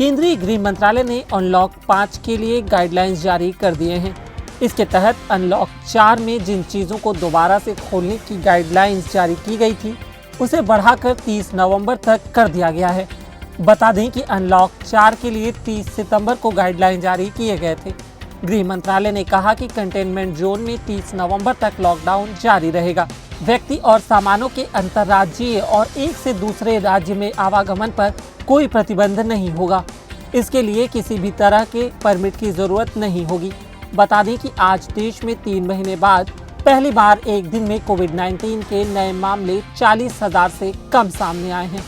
केंद्रीय गृह मंत्रालय ने अनलॉक 5 के लिए गाइडलाइंस जारी कर दिए हैं। इसके तहत अनलॉक 4 में जिन चीज़ों को दोबारा से खोलने की गाइडलाइंस जारी की गई थी, उसे बढ़ाकर 30 नवंबर तक कर दिया गया है। बता दें कि अनलॉक 4 के लिए 30 सितंबर को गाइडलाइन जारी किए गए थे। गृह मंत्रालय ने कहा कि कंटेनमेंट जोन में 30 नवंबर तक लॉकडाउन जारी रहेगा। व्यक्ति और सामानों के अंतर्राज्यीय और एक से दूसरे राज्य में आवागमन पर कोई प्रतिबंध नहीं होगा। इसके लिए किसी भी तरह के परमिट की जरूरत नहीं होगी। बता दें कि आज देश में 3 महीने बाद पहली बार एक दिन में कोविड-19 के नए मामले 40,000 से कम सामने आए हैं।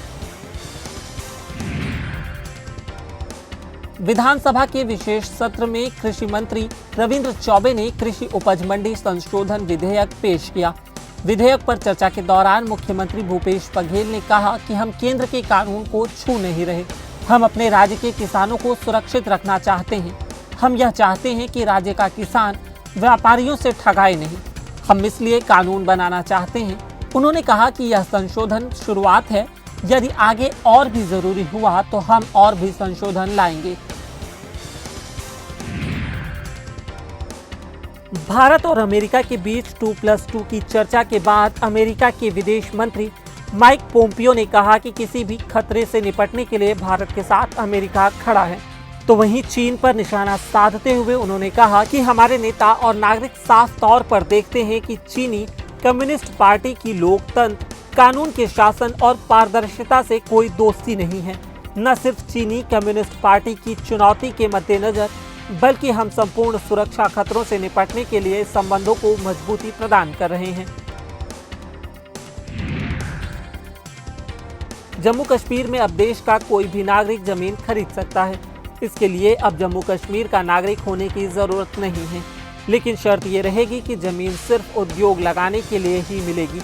विधानसभा के विशेष सत्र में कृषि मंत्री रविंद्र चौबे ने कृषि उपज मंडी संशोधन विधेयक पेश किया। विधेयक पर चर्चा के दौरान मुख्यमंत्री भूपेश बघेल ने कहा कि हम केंद्र के कानून को छू नहीं रहे। हम अपने राज्य के किसानों को सुरक्षित रखना चाहते हैं। हम यह चाहते हैं कि राज्य का किसान व्यापारियों से ठगाए नहीं। हम इसलिए कानून बनाना चाहते हैं। उन्होंने कहा कि यह संशोधन शुरुआत है। यदि आगे और भी जरूरी हुआ तो हम और भी संशोधन लाएंगे। भारत और अमेरिका के बीच 2+2 की चर्चा के बाद अमेरिका के विदेश मंत्री माइक पोम्पियो ने कहा कि किसी भी खतरे से निपटने के लिए भारत के साथ अमेरिका खड़ा है। तो वहीं चीन पर निशाना साधते हुए उन्होंने कहा कि हमारे नेता और नागरिक साफ तौर पर देखते हैं कि चीनी कम्युनिस्ट पार्टी की लोकतंत्र, कानून के शासन और पारदर्शिता से कोई दोस्ती नहीं है। न सिर्फ चीनी कम्युनिस्ट पार्टी की चुनौती के मद्देनजर बल्कि हम संपूर्ण सुरक्षा खतरों से निपटने के लिए संबंधों को मजबूती प्रदान कर रहे हैं। जम्मू कश्मीर में अब देश का कोई भी नागरिक जमीन खरीद सकता है। इसके लिए अब जम्मू कश्मीर का नागरिक होने की जरूरत नहीं है, लेकिन शर्त ये रहेगी कि जमीन सिर्फ उद्योग लगाने के लिए ही मिलेगी।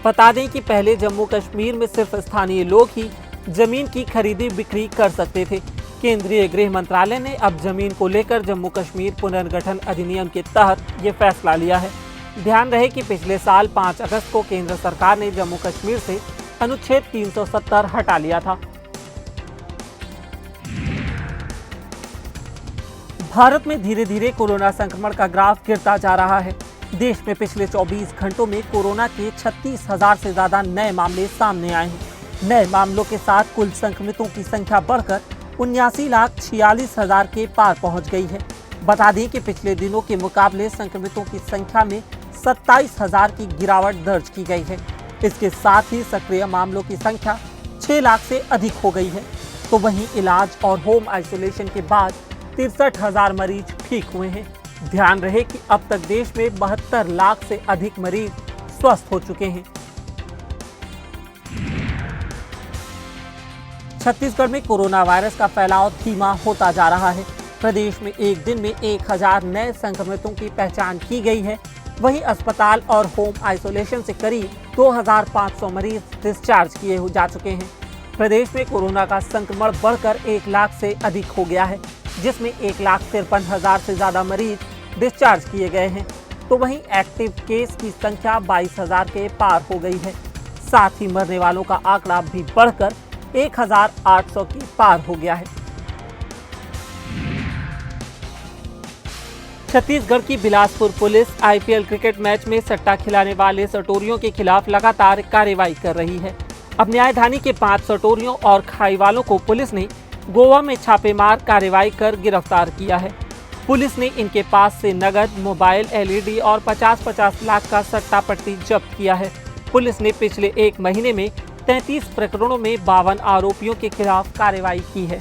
बता दें कि पहले जम्मू कश्मीर में सिर्फ स्थानीय लोग ही जमीन की खरीदी बिक्री कर सकते थे। केंद्रीय गृह मंत्रालय ने अब जमीन को लेकर जम्मू कश्मीर पुनर्गठन अधिनियम के तहत ये फैसला लिया है। ध्यान रहे कि पिछले साल 5 अगस्त को केंद्र सरकार ने जम्मू कश्मीर से अनुच्छेद 370 हटा लिया था। भारत में धीरे धीरे कोरोना संक्रमण का ग्राफ गिरता जा रहा है। देश में पिछले 24 घंटों में कोरोना के 36,000 से ज्यादा नए मामले सामने आए हैं। नए मामलों के साथ कुल संक्रमितों की संख्या बढ़कर 79,46,000 के पार पहुंच गई है। बता दें कि पिछले दिनों के मुकाबले संक्रमितों की संख्या में 27,000 की गिरावट दर्ज की गई है। इसके साथ ही सक्रिय मामलों की संख्या 6 लाख से अधिक हो गई है। तो वहीं इलाज और होम आइसोलेशन के बाद 63,000 मरीज ठीक हुए हैं। ध्यान रहे कि अब तक देश में 72 लाख से अधिक मरीज स्वस्थ हो चुके हैं। छत्तीसगढ़ में कोरोना वायरस का फैलाव धीमा होता जा रहा है। प्रदेश में एक दिन में 1000 नए संक्रमितों की पहचान की गई है। वहीं अस्पताल और होम आइसोलेशन से करीब 2500 मरीज डिस्चार्ज किए जा चुके हैं। प्रदेश में कोरोना का संक्रमण बढ़कर 1 लाख से अधिक हो गया है, जिसमें 1,53,000 से ज्यादा मरीज डिस्चार्ज किए गए हैं। तो वहीं एक्टिव केस की संख्या 22,000 के पार हो गई है। साथ ही मरने वालों का आंकड़ा भी बढ़कर 1,800 के पार हो गया है। छत्तीसगढ़ की Bilaspur police IPL cricket match में सट्टा खिलाने वाले सटोरियों के खिलाफ लगातार कार्रवाई कर रही है। अब न्यायधानी के 5 सटोरियों और खाई वालों को पुलिस ने गोवा में छापेमार कार्रवाई कर गिरफ्तार किया है। पुलिस ने इनके पास से नगद, मोबाइल, LED और 50-50 लाख का सट्टा पट्टी जब्त किया है। पुलिस ने पिछले 1 महीने में 33 प्रकरणों में 52 आरोपियों के खिलाफ कार्रवाई की है।